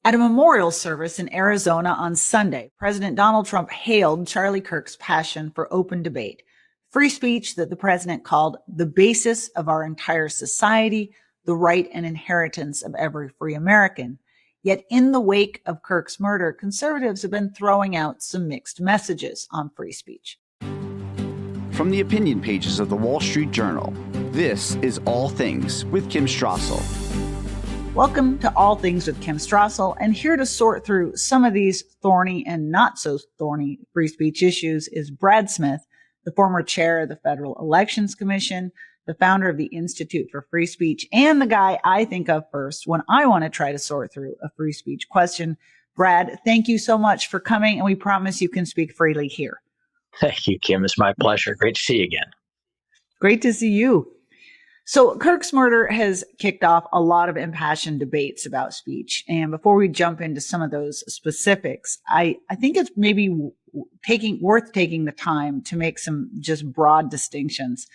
At a memorial service in Arizona on Sunday, President Donald Trump hailed Charlie Kirk's passion for open debate, free speech that the president called the basis of our entire society, the right and inheritance of every free American. Yet in the wake of Kirk's murder, conservatives have been throwing out some mixed messages on free speech. From the opinion pages of the Wall Street Journal, this is All Things with Kim Strassel. Welcome to All Things with Kim Strassel, and here to sort through some of these thorny and not so thorny free speech issues is Brad Smith, the former chair of the Federal Elections Commission, the founder of the Institute for Free Speech, and the guy I think of first when I want to try to sort through a free speech question. Brad, thank you so much for coming, and we promise you can speak freely here. Thank you, Kim. It's my pleasure. Great to see you again. Great to see you. So Kirk's murder has kicked off a lot of impassioned debates about speech. And before we jump into some of those specifics, I think it's maybe worth taking the time to make some just broad distinctions.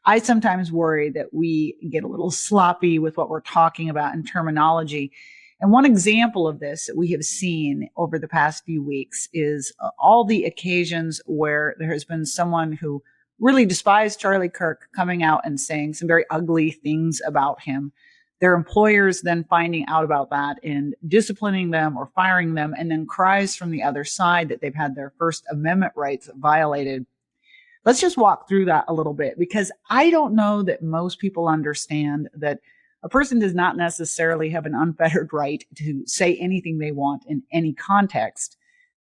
I sometimes worry that we get a little sloppy with what we're talking about in terminology. And one example of this that we have seen over the past few weeks is all the occasions where there has been someone who really despised Charlie Kirk coming out and saying some very ugly things about him. Their employers then finding out about that and disciplining them or firing them, and then cries from the other side that they've had their First Amendment rights violated. Let's just walk through that a little bit, because I don't know that most people understand that a person does not necessarily have an unfettered right to say anything they want in any context,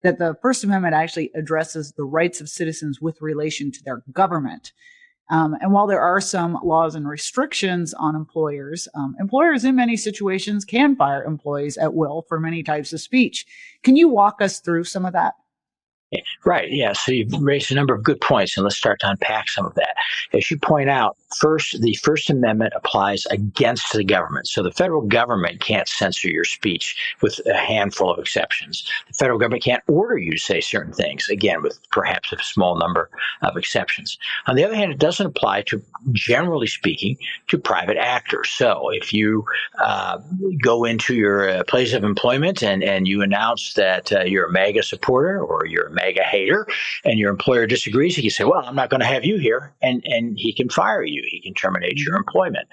that the First Amendment actually addresses the rights of citizens with relation to their government. And while there are some laws and restrictions on employers, employers in many situations can fire employees at will for many types of speech. Can you walk us through some of that? Right. Yeah. So you've raised a number of good points, and let's start to unpack some of that. As you point out, first, the First Amendment applies against the government. So the federal government can't censor your speech with a handful of exceptions. The federal government can't order you to say certain things, again, with perhaps a small number of exceptions. On the other hand, it doesn't apply to, generally speaking, to private actors. So if you go into your place of employment and you announce that you're a MAGA supporter or you're a MAGA hater, and your employer disagrees, he can say, well, I'm not going to have you here, and he can fire you. He can terminate your employment.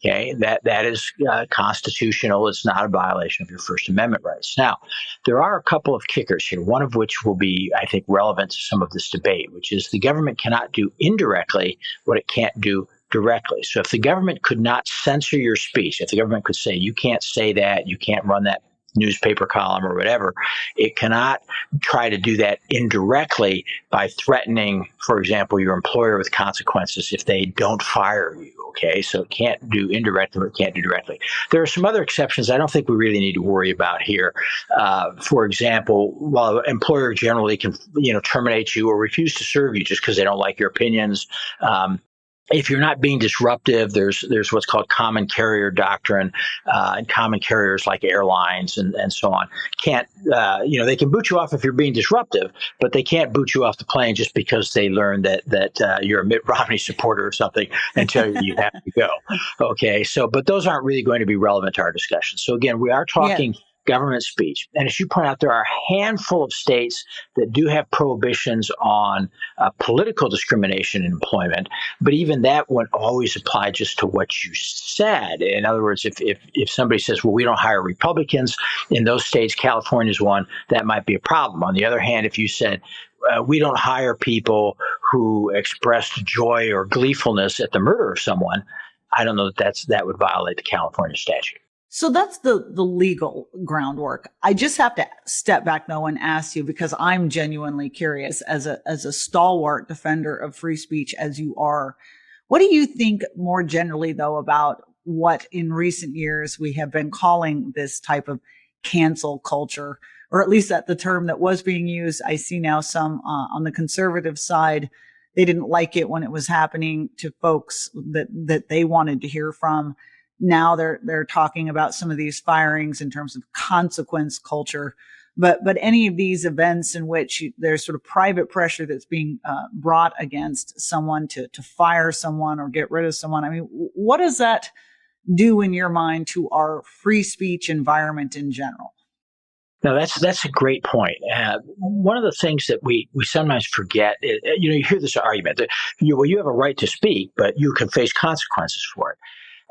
Okay, that is constitutional. It's not a violation of your First Amendment rights. Now, there are a couple of kickers here, one of which will be, I think, relevant to some of this debate, which is the government cannot do indirectly what it can't do directly. So if the government could not censor your speech, if the government could say, you can't say that, you can't run that newspaper column or whatever, it cannot try to do that indirectly by threatening, for example, your employer with consequences if they don't fire you. Okay, so it can't do indirectly, or it can't do directly. There are some other exceptions I don't think we really need to worry about here. For example, while an employer generally can, terminate you or refuse to serve you just because they don't like your opinions, if you're not being disruptive, there's what's called common carrier doctrine, and common carriers like airlines and so on can't, they can boot you off if you're being disruptive, but they can't boot you off the plane just because they learned that you're a Mitt Romney supporter or something and tell you have to go. Okay, but those aren't really going to be relevant to our discussion. So again, we are talking government speech. And as you point out, there are a handful of states that do have prohibitions on political discrimination in employment, but even that won't always apply just to what you said. In other words, if somebody says, well, we don't hire Republicans in those states, California's one, that might be a problem. On the other hand, if you said, we don't hire people who expressed joy or gleefulness at the murder of someone, I don't know that would violate the California statute. So that's the legal groundwork. I just have to step back, though, and ask you, because I'm genuinely curious as a stalwart defender of free speech as you are. What do you think more generally, though, about what in recent years we have been calling this type of cancel culture, or at least that the term that was being used? I see now some on the conservative side, they didn't like it when it was happening to folks that they wanted to hear from. Now they're talking about some of these firings in terms of consequence culture. But any of these events in which there's sort of private pressure that's being brought against someone to fire someone or get rid of someone, I mean, what does that do in your mind to our free speech environment in general? No, that's a great point. One of the things that we sometimes forget, you hear this argument that you have a right to speak, but you can face consequences for it.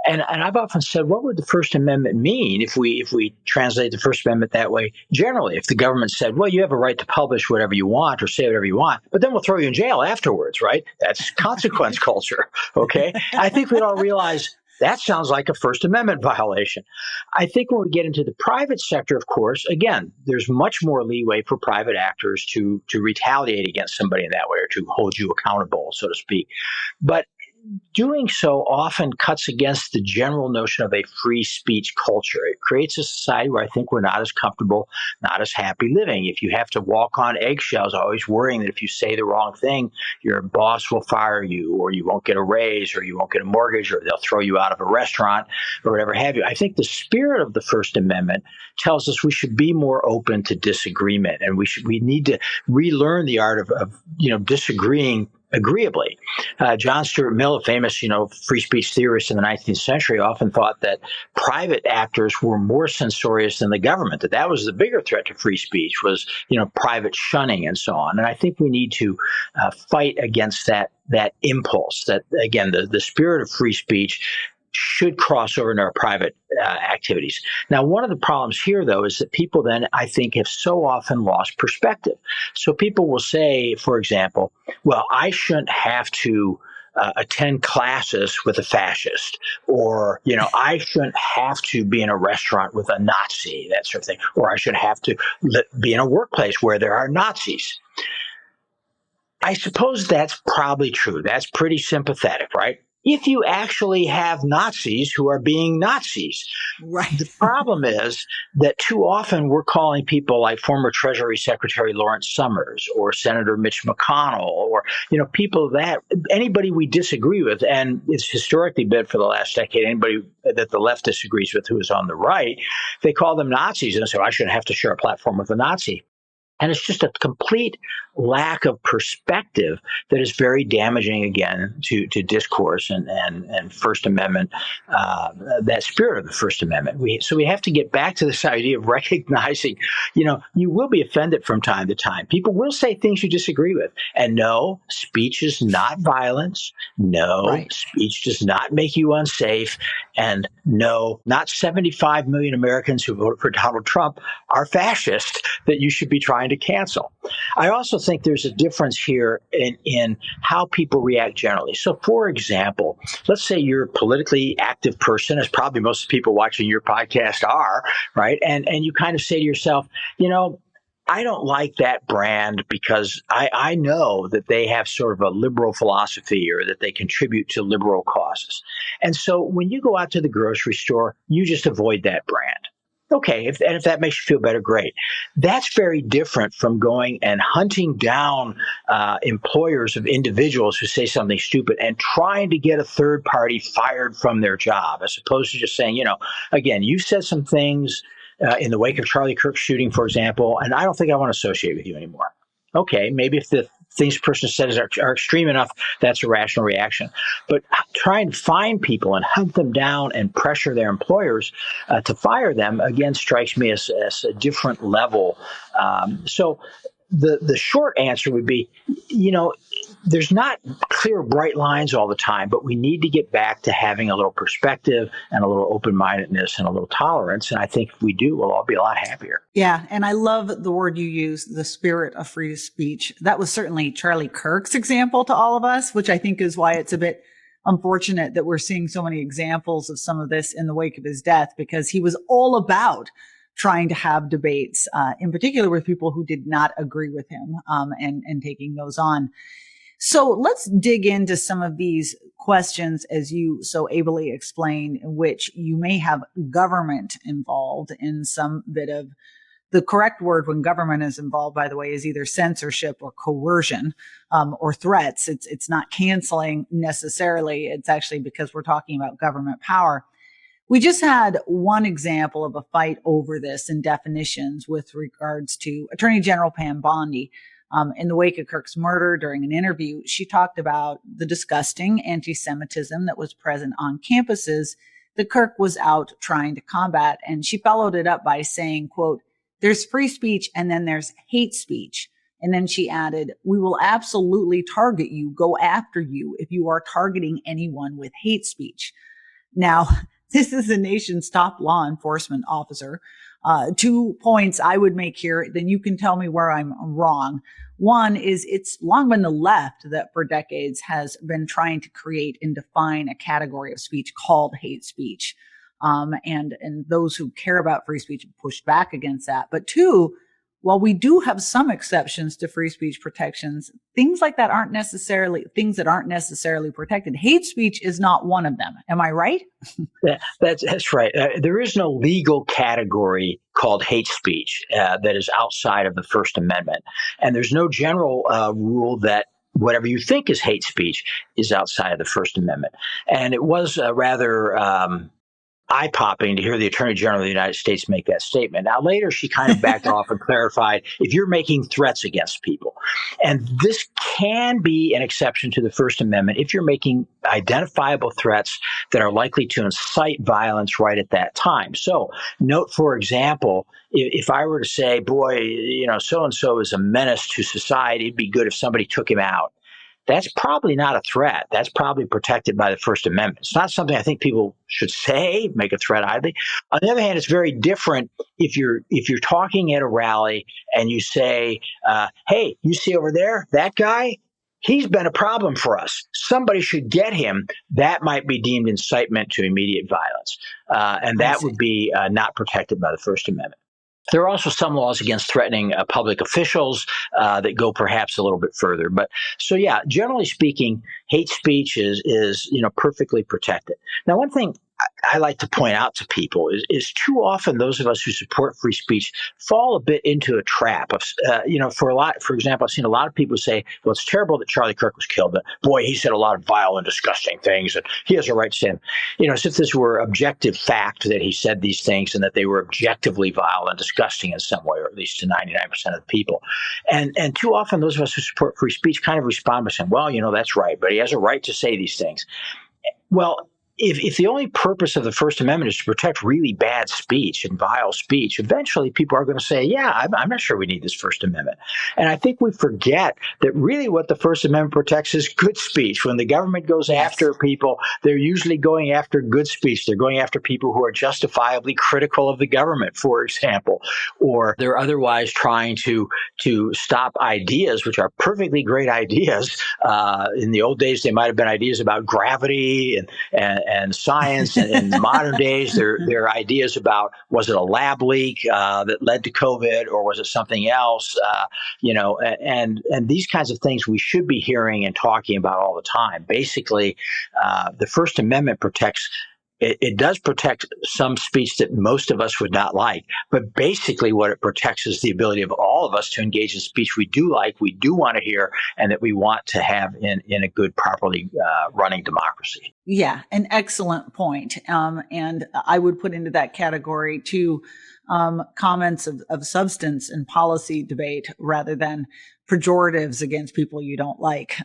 And I've often said, what would the First Amendment mean if we translate the First Amendment that way? Generally, if the government said, well, you have a right to publish whatever you want or say whatever you want, but then we'll throw you in jail afterwards, right? That's consequence culture. Okay. I think we'd all realize that sounds like a First Amendment violation. I think when we get into the private sector, of course, again, there's much more leeway for private actors to retaliate against somebody in that way or to hold you accountable, so to speak. But doing so often cuts against the general notion of a free speech culture. It creates a society where I think we're not as comfortable, not as happy living. If you have to walk on eggshells, always worrying that if you say the wrong thing, your boss will fire you, or you won't get a raise, or you won't get a mortgage, or they'll throw you out of a restaurant, or whatever have you. I think the spirit of the First Amendment tells us we should be more open to disagreement, and we need to relearn the art of disagreeing agreeably. John Stuart Mill, a famous, free speech theorist in the 19th century, often thought that private actors were more censorious than the government, that was the bigger threat to free speech was, private shunning and so on. And I think we need to fight against that impulse that, again, the spirit of free speech should cross over into our private activities. Now, one of the problems here, though, is that people then, I think, have so often lost perspective. So people will say, for example, well, I shouldn't have to attend classes with a fascist, or, I shouldn't have to be in a restaurant with a Nazi, that sort of thing, or I should have to be in a workplace where there are Nazis. I suppose that's probably true. That's pretty sympathetic, right? If you actually have Nazis who are being Nazis. Right. The problem is that too often we're calling people like former Treasury Secretary Lawrence Summers or Senator Mitch McConnell or, people that anybody we disagree with, and it's historically been for the last decade, anybody that the left disagrees with who is on the right, they call them Nazis and say, I shouldn't have to share a platform with a Nazi. And it's just a complete lack of perspective that is very damaging, again, to discourse and First Amendment, that spirit of the First Amendment. So we have to get back to this idea of recognizing, you will be offended from time to time. People will say things you disagree with. And no, speech is not violence. No, right. Speech does not make you unsafe. And no, not 75 million Americans who voted for Donald Trump are fascist that you should be trying to cancel. I also think there's a difference here in how people react generally. So, for example, let's say you're a politically active person, as probably most people watching your podcast are, right? And you kind of say to yourself, I don't like that brand because I know that they have sort of a liberal philosophy or that they contribute to liberal causes. And so when you go out to the grocery store, you just avoid that brand. Okay, if that makes you feel better, great. That's very different from going and hunting down employers of individuals who say something stupid and trying to get a third party fired from their job, as opposed to just saying, again, you said some things in the wake of Charlie Kirk's shooting, for example, and I don't think I want to associate with you anymore. Okay, maybe if the things person says are extreme enough, that's a rational reaction. But try and find people and hunt them down and pressure their employers to fire them, again, strikes me as a different level. So the short answer would be, there's not clear, bright lines all the time, but we need to get back to having a little perspective and a little open-mindedness and a little tolerance. And I think if we do, we'll all be a lot happier. Yeah. And I love the word you use, the spirit of free speech. That was certainly Charlie Kirk's example to all of us, which I think is why it's a bit unfortunate that we're seeing so many examples of some of this in the wake of his death, because he was all about trying to have debates, in particular with people who did not agree with him, and taking those on. So let's dig into some of these questions, as you so ably explained, in which you may have government involved in some bit of the correct word when government is involved, by the way, is either censorship or coercion, or threats. It's not canceling necessarily. It's actually because we're talking about government power. We just had one example of a fight over this in definitions with regards to Attorney General Pam Bondi. In the wake of Kirk's murder, during an interview, she talked about the disgusting anti-Semitism that was present on campuses that Kirk was out trying to combat. And she followed it up by saying, quote, There's free speech and then there's hate speech. And then she added, we will absolutely target you, go after you if you are targeting anyone with hate speech. Now, this is the nation's top law enforcement officer. 2 points I would make here, then you can tell me where I'm wrong. One is it's long been the left that for decades has been trying to create and define a category of speech called hate speech. And those who care about free speech have pushed back against that. But two, while we do have some exceptions to free speech protections, things like that aren't necessarily protected. Hate speech is not one of them. Am I right? That's right. There is no legal category called hate speech that is outside of the First Amendment. And there's no general rule that whatever you think is hate speech is outside of the First Amendment. And it was rather eye-popping to hear the Attorney General of the United States make that statement. Now, later, she kind of backed off and clarified, if you're making threats against people. And this can be an exception to the First Amendment if you're making identifiable threats that are likely to incite violence right at that time. So note, for example, if I were to say, boy, so-and-so is a menace to society, it'd be good if somebody took him out. That's probably not a threat. That's probably protected by the First Amendment. It's not something I think people should say, make a threat either. On the other hand, it's very different if you're talking at a rally and you say, hey, you see over there, that guy? He's been a problem for us. Somebody should get him. That might be deemed incitement to immediate violence. And that would be not protected by the First Amendment. There are also some laws against threatening public officials that go perhaps a little bit further. But so, yeah, generally speaking, hate speech is perfectly protected. Now, one thing I like to point out to people is too often those of us who support free speech fall a bit into a trap of, for example, I've seen a lot of people say, well, it's terrible that Charlie Kirk was killed, but boy, he said a lot of vile and disgusting things, and he has a right to say them. As if this were objective fact that he said these things and that they were objectively vile and disgusting in some way, or at least to 99% of the people. And too often those of us who support free speech kind of respond by saying, well, that's right, but he has a right to say these things. Well, if the only purpose of the First Amendment is to protect really bad speech and vile speech, eventually people are going to say, yeah, I'm not sure we need this First Amendment. And I think we forget that really what the First Amendment protects is good speech. When the government goes after people, they're usually going after good speech. They're going after people who are justifiably critical of the government, for example, or they're otherwise trying to stop ideas, which are perfectly great ideas. In the old days, they might have been ideas about gravity and science, and in modern days, there are ideas about, was it a lab leak that led to COVID, or was it something else? And these kinds of things we should be hearing and talking about all the time. Basically, the First Amendment protects. It does protect some speech that most of us would not like, but basically what it protects is the ability of all of us to engage in speech we do like, we do want to hear, and that we want to have in a good, properly running democracy. Yeah, an excellent point. And I would put into that category too comments of substance and policy debate rather than pejoratives against people you don't like.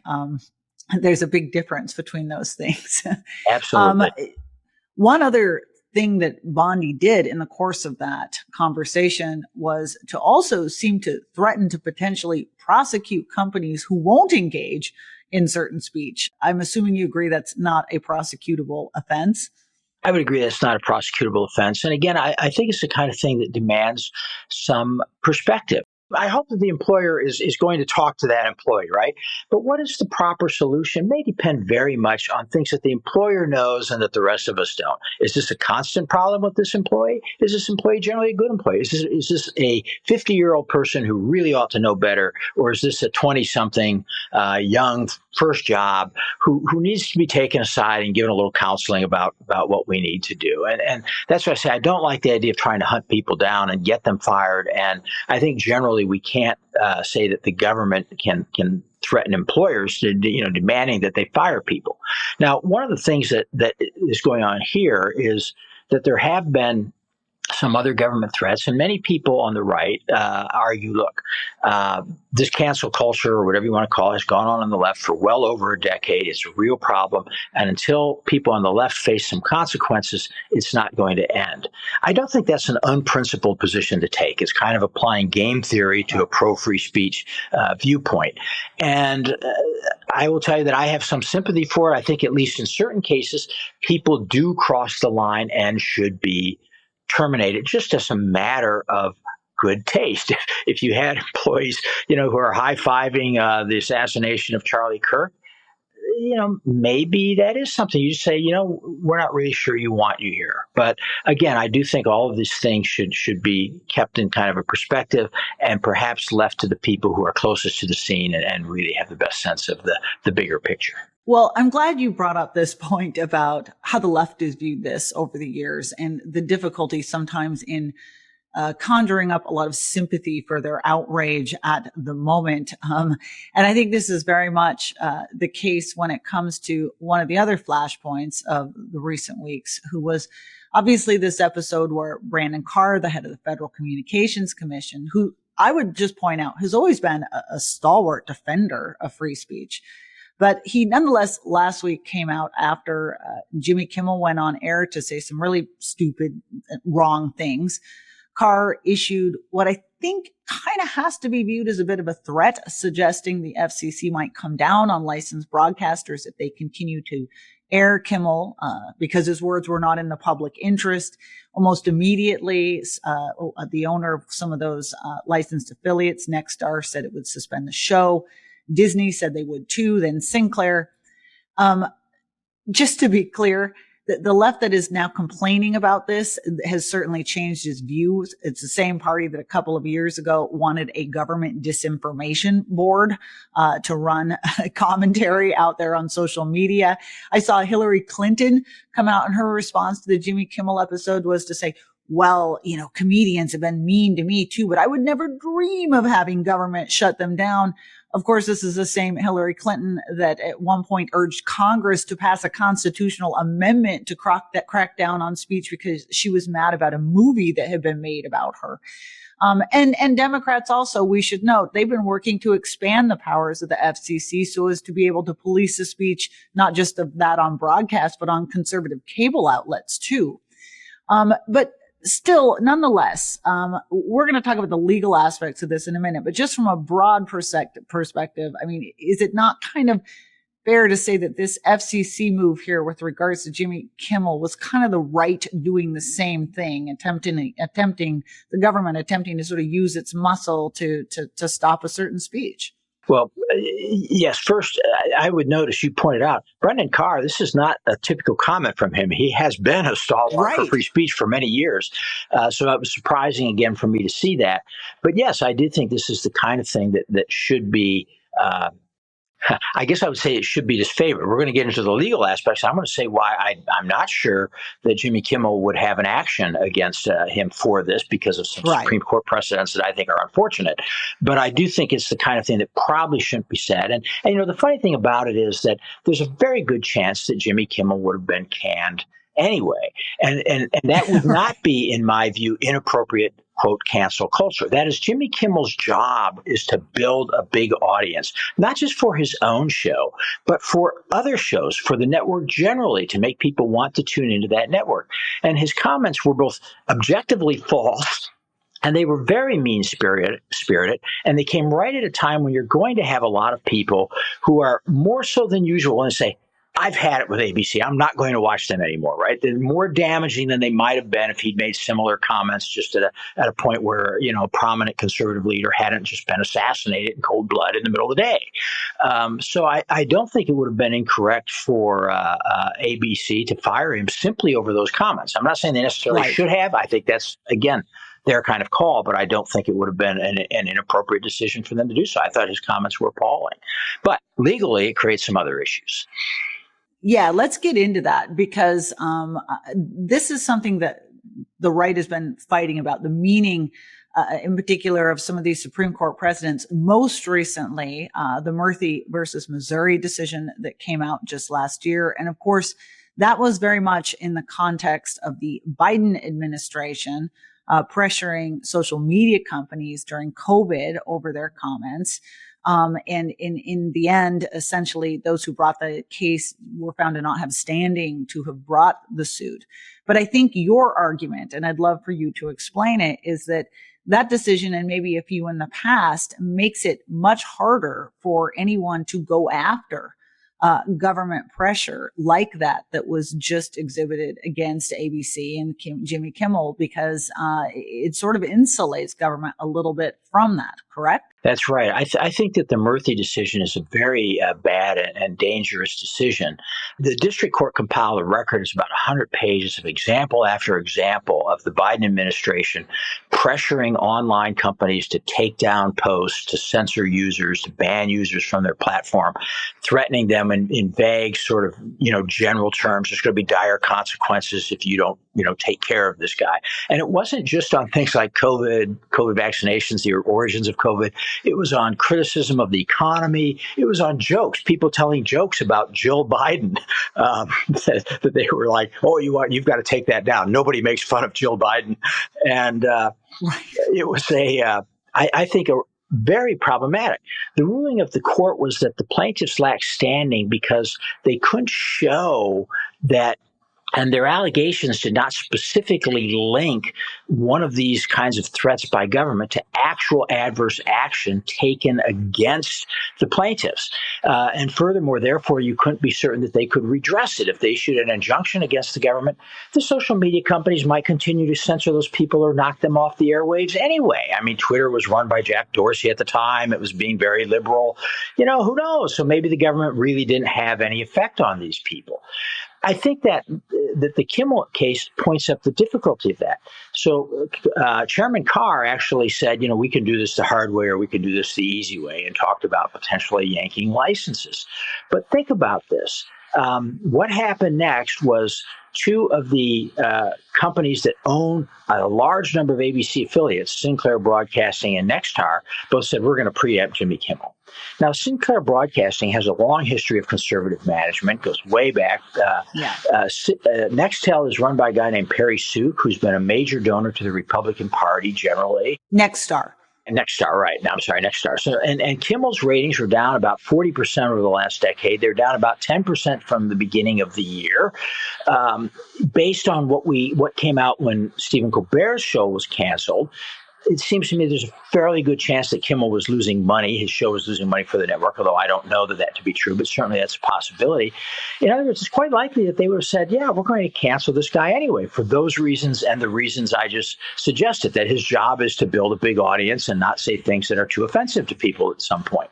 There's a big difference between those things. Absolutely. One other thing that Bondi did in the course of that conversation was to also seem to threaten to potentially prosecute companies who won't engage in certain speech. I'm assuming you agree that's not a prosecutable offense. I would agree that's not a prosecutable offense. And again, I think it's the kind of thing that demands some perspective. I hope that the employer is going to talk to that employee, right? But what is the proper solution may depend very much on things that the employer knows and that the rest of us don't. Is this a constant problem with this employee? Is this employee generally a good employee? Is this a 50-year-old person who really ought to know better? Or is this a 20-something young first job who needs to be taken aside and given a little counseling about what we need to do? And that's why I say I don't like the idea of trying to hunt people down and get them fired. And I think generally we can't say that the government can threaten employers to, demanding that they fire people. Now, one of the things that is going on here is that there have been some other government threats. And many people on the right argue, look, this cancel culture, or whatever you want to call it, has gone on the left for well over a decade. It's a real problem. And until people on the left face some consequences, it's not going to end. I don't think that's an unprincipled position to take. It's kind of applying game theory to a pro-free speech viewpoint. And I will tell you that I have some sympathy for it. I think at least in certain cases, people do cross the line and should be terminated just as a matter of good taste. If you had employees, who are high-fiving the assassination of Charlie Kirk, maybe that is something you say, we're not really sure you want you here. But again, I do think all of these things should be kept in kind of a perspective and perhaps left to the people who are closest to the scene and really have the best sense of the bigger picture. Well, I'm glad you brought up this point about how the left has viewed this over the years and the difficulty sometimes in conjuring up a lot of sympathy for their outrage at the moment. And I think this is very much the case when it comes to one of the other flashpoints of the recent weeks, who was obviously this episode where Brandon Carr, the head of the Federal Communications Commission, who I would just point out has always been a stalwart defender of free speech. But he nonetheless last week came out after Jimmy Kimmel went on air to say some really stupid, wrong things. Carr issued what I think kind of has to be viewed as a bit of a threat, suggesting the FCC might come down on licensed broadcasters if they continue to air Kimmel because his words were not in the public interest. Almost immediately, the owner of some of those licensed affiliates, Nexstar, said it would suspend the show. Disney said they would too, then Sinclair. Just to be clear, the left that is now complaining about this has certainly changed its views. It's the same party that a couple of years ago wanted a government disinformation board to run commentary out there on social media. I saw Hillary Clinton come out, and her response to the Jimmy Kimmel episode was to say, well, comedians have been mean to me too, but I would never dream of having government shut them down. Of course, this is the same Hillary Clinton that at one point urged Congress to pass a constitutional amendment to crack down on speech because she was mad about a movie that had been made about her. And Democrats also, we should note, they've been working to expand the powers of the FCC so as to be able to police the speech, not just of that on broadcast, but on conservative cable outlets too. But still, nonetheless, we're going to talk about the legal aspects of this in a minute, but just from a broad perspective, I mean, is it not kind of fair to say that this FCC move here with regards to Jimmy Kimmel was kind of the right doing the same thing, attempting the government attempting to sort of use its muscle to stop a certain speech? Well, yes. First, I would note, as you pointed out, Brendan Carr, this is not a typical comment from him. He has been a stalwart for free speech for many years. So it was surprising, again, for me to see that. But yes, I do think this is the kind of thing that should be I guess I would say it should be disfavored. We're going to get into the legal aspects. I'm going to say why I'm not sure that Jimmy Kimmel would have an action against him for this because of some Supreme Court precedents that I think are unfortunate. But I do think it's the kind of thing that probably shouldn't be said. And the funny thing about it is that there's a very good chance that Jimmy Kimmel would have been canned anyway. And that would not be, in my view, inappropriate, quote, cancel culture. That is, Jimmy Kimmel's job is to build a big audience, not just for his own show, but for other shows, for the network generally, to make people want to tune into that network. And his comments were both objectively false, and they were very mean-spirited, and they came right at a time when you're going to have a lot of people who are more so than usual and say, I've had it with ABC. I'm not going to watch them anymore, right? They're more damaging than they might have been if he'd made similar comments just at a point where, a prominent conservative leader hadn't just been assassinated in cold blood in the middle of the day. So I don't think it would have been incorrect for ABC to fire him simply over those comments. I'm not saying they necessarily should have. I think that's, again, their kind of call, but I don't think it would have been an inappropriate decision for them to do so. I thought his comments were appalling. But legally, it creates some other issues. Yeah, let's get into that because this is something that the right has been fighting about, the meaning in particular of some of these Supreme Court precedents. Most recently, the Murphy versus Missouri decision that came out just last year. And of course, that was very much in the context of the Biden administration pressuring social media companies during COVID over their comments. And in the end, essentially, those who brought the case were found to not have standing to have brought the suit. But I think your argument, and I'd love for you to explain it, is that that decision, and maybe a few in the past, makes it much harder for anyone to go after government pressure like that was just exhibited against ABC and Jimmy Kimmel, because it sort of insulates government a little bit from that, correct? That's right. I think that the Murthy decision is a very bad and dangerous decision. The district court compiled a record. It's about 100 pages of example after example of the Biden administration pressuring online companies to take down posts, to censor users, to ban users from their platform, threatening them in vague sort of, general terms. There's going to be dire consequences if you don't, take care of this guy. And it wasn't just on things like COVID vaccinations, the origins of COVID. It was on criticism of the economy. It was on jokes, people telling jokes about Jill Biden, that they were like, oh, you've got to take that down. Nobody makes fun of Jill Biden. And it was I think, very problematic. The ruling of the court was that the plaintiffs lacked standing because they couldn't show that, and their allegations did not specifically link one of these kinds of threats by government to actual adverse action taken against the plaintiffs. And furthermore, therefore, you couldn't be certain that they could redress it. If they issued an injunction against the government, the social media companies might continue to censor those people or knock them off the airwaves anyway. I mean, Twitter was run by Jack Dorsey at the time. It was being very liberal. Who knows? So maybe the government really didn't have any effect on these people. I think that the Kimmel case points up the difficulty of that. So Chairman Carr actually said, we can do this the hard way or we can do this the easy way, and talked about potentially yanking licenses. But think about this. What happened next was two of the companies that own a large number of ABC affiliates, Sinclair Broadcasting and Nexstar, both said, we're going to preempt Jimmy Kimmel. Now, Sinclair Broadcasting has a long history of conservative management, goes way back. Nextel is run by a guy named Perry Sook, who's been a major donor to the Republican Party generally. Nexstar, right. Now, I'm sorry, Nexstar. So, and Kimmel's ratings were down about 40% over the last decade. They're down about 10% from the beginning of the year, based on what came out when Stephen Colbert's show was canceled. It seems to me there's a fairly good chance that Kimmel was losing money. His show was losing money for the network, although I don't know that to be true, but certainly that's a possibility. In other words, it's quite likely that they would have said, yeah, we're going to cancel this guy anyway for those reasons and the reasons I just suggested, that his job is to build a big audience and not say things that are too offensive to people at some point.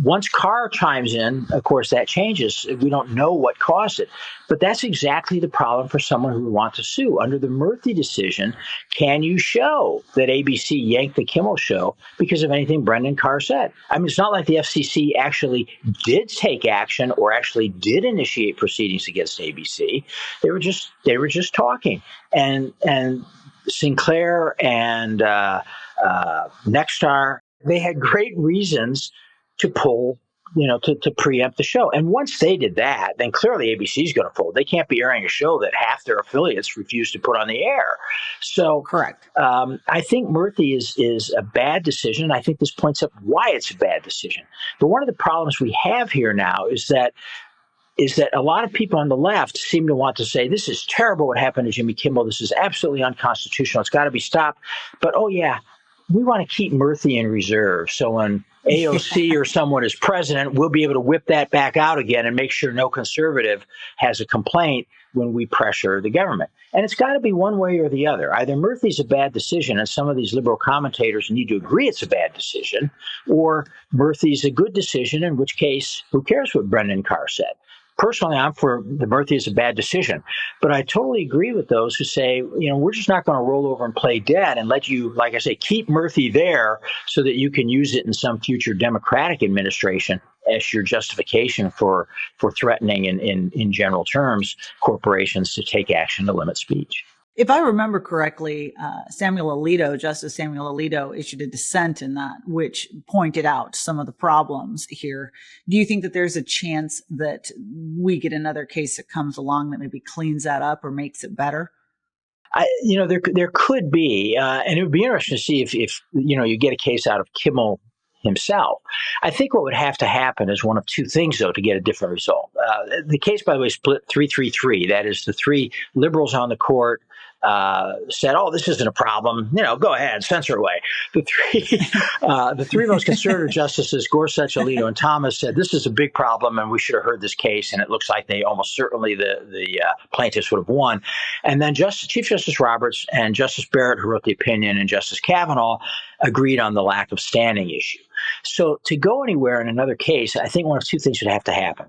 Once Carr chimes in, of course, that changes. We don't know what caused it. But that's exactly the problem for someone who would want to sue. Under the Murthy decision, can you show that ABC yanked the Kimmel show because of anything Brendan Carr said? I mean, it's not like the FCC actually did take action or actually did initiate proceedings against ABC. They were just talking. And Sinclair and Nexstar, they had great reasons to pull, to preempt the show. And once they did that, then clearly ABC is going to fold. They can't be airing a show that half their affiliates refuse to put on the air. So correct. I think Murthy is a bad decision. I think this points up why it's a bad decision. But one of the problems we have here now is that a lot of people on the left seem to want to say, this is terrible what happened to Jimmy Kimmel. This is absolutely unconstitutional. It's got to be stopped. But, oh, yeah, we want to keep Murthy in reserve. So when AOC or someone is president, we'll be able to whip that back out again and make sure no conservative has a complaint when we pressure the government. And it's got to be one way or the other. Either Murthy's a bad decision, and some of these liberal commentators need to agree it's a bad decision, or Murthy's a good decision, in which case, who cares what Brendan Carr said? Personally, I'm for the Murthy is a bad decision. But I totally agree with those who say, we're just not going to roll over and play dead and let you, like I say, keep Murthy there so that you can use it in some future Democratic administration as your justification for threatening in general terms corporations to take action to limit speech. If I remember correctly, Justice Samuel Alito issued a dissent in that, which pointed out some of the problems here. Do you think that there's a chance that we get another case that comes along that maybe cleans that up or makes it better? There could be, and it would be interesting to see if you get a case out of Kimmel himself. I think what would have to happen is one of two things, though, to get a different result. The case, by the way, split 3-3-3. That is, the three liberals on the court said, "Oh, this isn't a problem. Go ahead, censor away." The three most conservative justices, Gorsuch, Alito, and Thomas, said this is a big problem, and we should have heard this case. And it looks like they almost certainly the plaintiffs would have won. And then Chief Justice Roberts and Justice Barrett, who wrote the opinion, and Justice Kavanaugh agreed on the lack of standing issue. So to go anywhere in another case, I think one of two things would have to happen.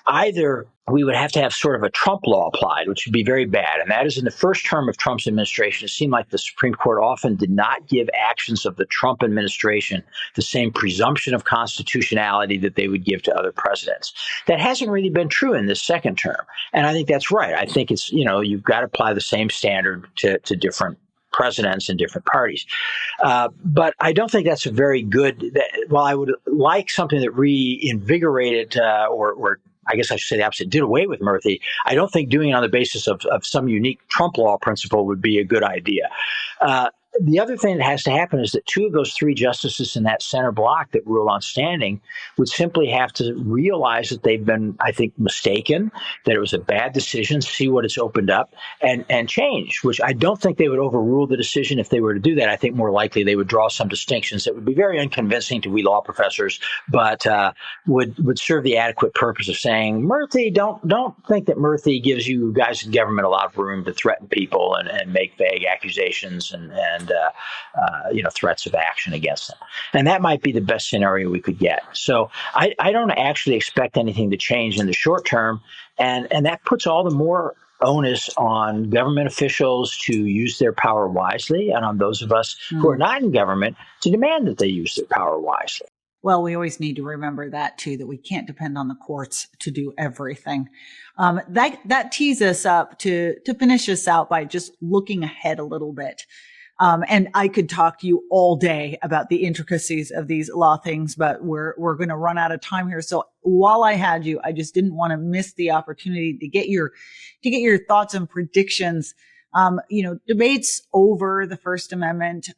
Either we would have to have sort of a Trump law applied, which would be very bad. And that is, in the first term of Trump's administration, it seemed like the Supreme Court often did not give actions of the Trump administration the same presumption of constitutionality that they would give to other presidents. That hasn't really been true in this second term. And I think that's right. I think it's, you've got to apply the same standard to different presidents and different parties. But I don't think that's a very good, while I would like something that reinvigorated or I guess I should say the opposite, did away with Murphy, I don't think doing it on the basis of some unique Trump law principle would be a good idea. The other thing that has to happen is that two of those three justices in that center block that rule on standing would simply have to realize that they've been, I think, mistaken, that it was a bad decision, see what it's opened up, and change, which I don't think they would overrule the decision if they were to do that. I think more likely they would draw some distinctions that would be very unconvincing to we law professors, but would serve the adequate purpose of saying, Murphy, don't think that Murphy gives you guys in government a lot of room to threaten people and make vague accusations and threats of action against them. And that might be the best scenario we could get. So I don't actually expect anything to change in the short term. And that puts all the more onus on government officials to use their power wisely, and on those of us who are not in government to demand that they use their power wisely. Well, we always need to remember that, too, that we can't depend on the courts to do everything. That tees us up to finish us out by just looking ahead a little bit. And I could talk to you all day about the intricacies of these law things, but we're going to run out of time here. So while I had you, I just didn't want to miss the opportunity to get your thoughts and predictions. Debates over the First Amendment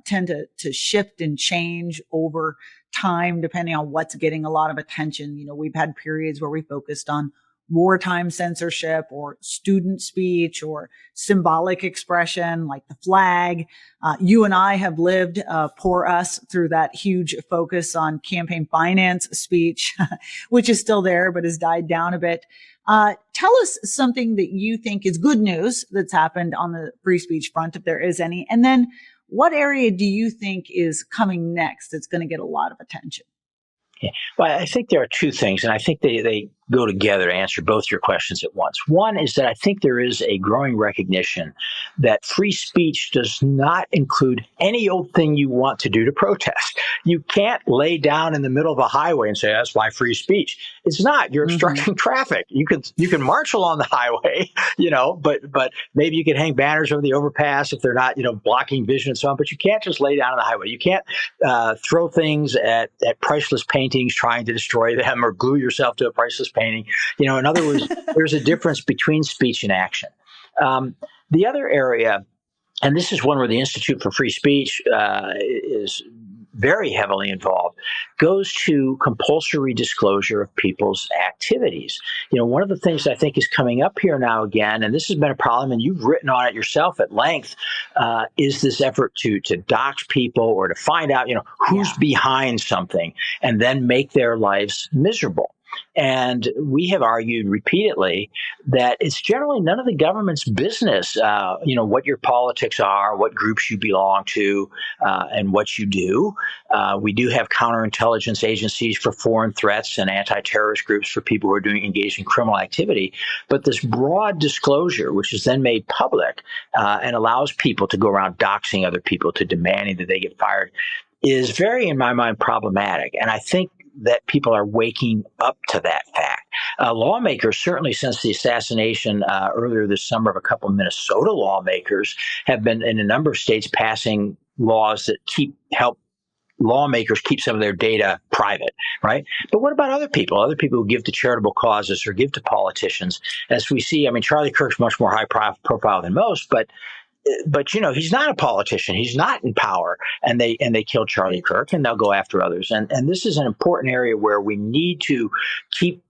tend to shift and change over time, depending on what's getting a lot of attention. We've had periods where we focused on wartime censorship or student speech or symbolic expression like the flag. You and I have lived, poor us, through that huge focus on campaign finance speech, which is still there, but has died down a bit. Tell us something that you think is good news that's happened on the free speech front, if there is any. And then what area do you think is coming next that's going to get a lot of attention? Yeah. Well, I think there are two things, and I think they go together to answer both your questions at once. One is that I think there is a growing recognition that free speech does not include any old thing you want to do to protest. You can't lay down in the middle of a highway and say, that's my free speech. It's not. You're obstructing traffic. You can march along the highway, but maybe you can hang banners over the overpass if they're not, blocking vision and so on, but you can't just lay down on the highway. You can't throw things at priceless paintings trying to destroy them or glue yourself to a priceless painting. In other words, there's a difference between speech and action. The other area, and this is one where the Institute for Free Speech is very heavily involved, goes to compulsory disclosure of people's activities. One of the things I think is coming up here now again, and this has been a problem, and you've written on it yourself at length, is this effort to dox people or to find out, who's behind something and then make their lives miserable. And we have argued repeatedly that it's generally none of the government's business, what your politics are, what groups you belong to, and what you do. We do have counterintelligence agencies for foreign threats and anti-terrorist groups for people who are engaged in criminal activity. But this broad disclosure, which is then made public and allows people to go around doxing other people, to demanding that they get fired, is very, in my mind, problematic. And I think that people are waking up to that fact. Lawmakers, certainly since the assassination earlier this summer of a couple of Minnesota lawmakers, have been in a number of states passing laws that help lawmakers keep some of their data private, right? But what about other people? Other people who give to charitable causes or give to politicians? As we see, I mean, Charlie Kirk's much more high profile than most, but he's not a politician. He's not in power, and they killed Charlie Kirk, and they'll go after others. And this is an important area where we need to keep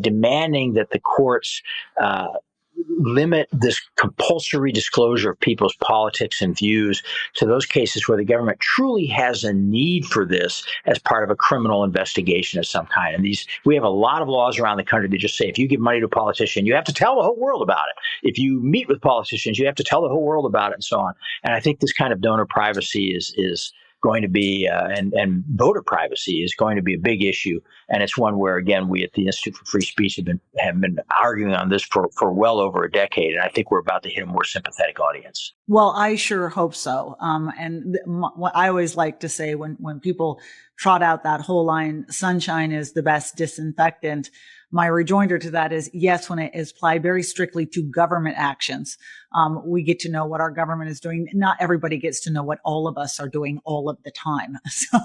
demanding that the courts limit this compulsory disclosure of people's politics and views to those cases where the government truly has a need for this as part of a criminal investigation of some kind. And we have a lot of laws around the country that just say if you give money to a politician, you have to tell the whole world about it. If you meet with politicians, you have to tell the whole world about it, and so on. And I think this kind of donor privacy is going to be, and voter privacy is going to be a big issue. And it's one where, again, we at the Institute for Free Speech have been arguing on this for well over a decade. And I think we're about to hit a more sympathetic audience. Well, I sure hope so. What I always like to say when people trot out that whole line, sunshine is the best disinfectant, my rejoinder to that is, yes, when it is applied very strictly to government actions, we get to know what our government is doing. Not everybody gets to know what all of us are doing all of the time. So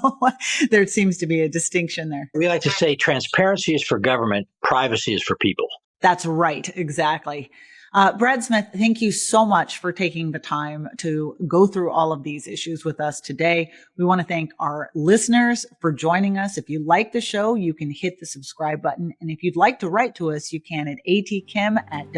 there seems to be a distinction there. We like to say transparency is for government, privacy is for people. That's right. Exactly. Brad Smith, thank you so much for taking the time to go through all of these issues with us today. We want to thank our listeners for joining us. If you like the show, you can hit the subscribe button. And if you'd like to write to us, you can at atkim@wsj.com.